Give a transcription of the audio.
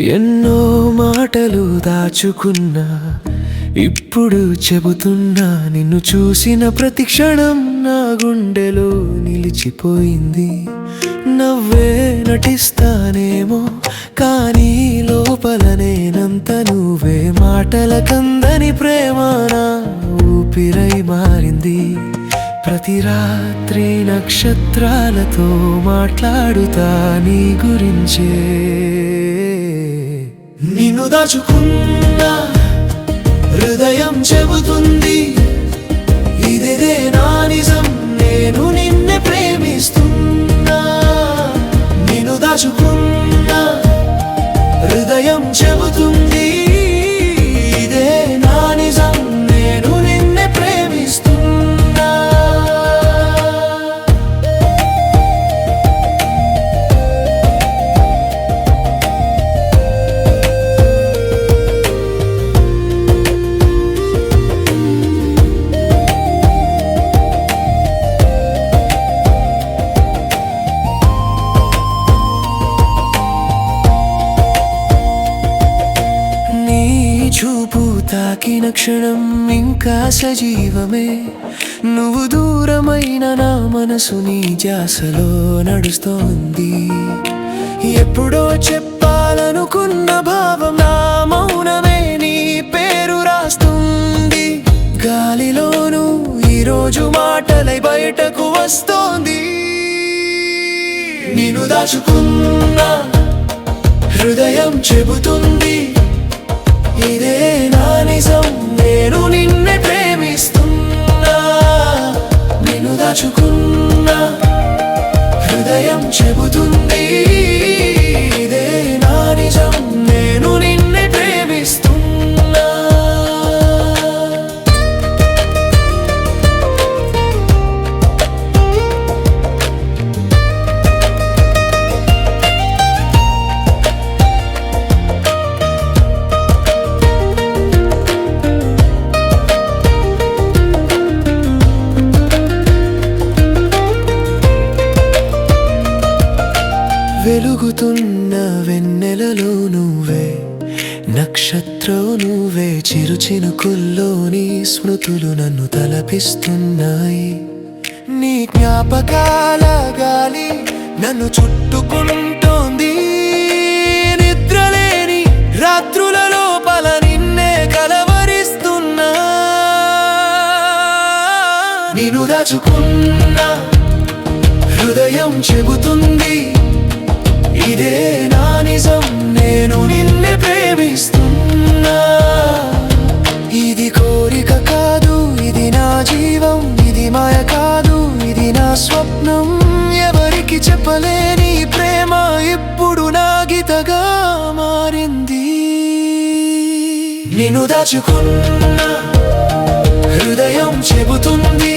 ఎన్నో మాటలు దాచుకున్నా ఇప్పుడు చెబుతున్నా, నిన్ను చూసిన ప్రతి క్షణం నా గుండెలో నిలిచిపోయింది. నవ్వే నటిస్తానేమో కానీ లోపల నేనంత నువ్వే. మాటల కందని ప్రేమ నా ఊపిరై మారింది. ప్రతి రాత్రి నక్షత్రాలతో మాట్లాడుతా నీ గురించే. నిన్ను దాచుకున్నా హృదయం చెబుతుంది, ఇదే నా నిజం, నేను నిన్నే ప్రేమిస్తున్నా. నిన్ను దాచుకున్నా హృదయం చెబుతుంది, ఇదే నా నిజం, నేను నిన్నే ప్రేమిస్తున్నా. చూపు తాకిన క్షణం ఇంకా సజీవమే. నువ్వు దూరమైన నా మనసు నీ ధ్యాసలో నడుస్తోంది. ఎప్పుడో చెప్పాలనుకున్న భావం నా మౌనమే నీ పేరు రాస్తుంది. గాలిలోనూ ఈరోజు మాటలై బయటకు వస్తోంది. నిన్ను దాచుకున్న హృదయం చెబుతుంది, ఇదే నా నిజం, నేను నిన్నే ప్రేమిస్తున్నా. నిన్ను దాచుకున్న హృదయం చెబుతుంది, ఇదే నా నిజం, నేను నిన్నే ప్రేమిస్తున్నా. వెలుగుతున్న వెన్నెలలో నువ్వే, నక్షత్రం నువ్వే, చిరు చినుకుల్లోని స్మృతులు నన్ను తలపిస్తున్నాయి. నీ జ్ఞాపకాల గాలి నన్ను చుట్టుకుంటోంది. నిద్రలేని రాత్రుల లోపల నిన్నే కలవరిస్తున్నా. నిన్ను దాచుకున్న హృదయం చెబుతుంది, ఇదే నా నిజం, నేను నిన్నే ప్రేమిస్తున్నా. ఇది కోరిక కాదు, ఇది నా జీవం, ఇది మాయ కాదు, ఇది నా స్వప్నం. ఎవరికి చెప్పలేని ప్రేమ ఇప్పుడు నా గీతగా మారింది. నిన్ను దాచుకున్న హృదయం చెబుతుంది,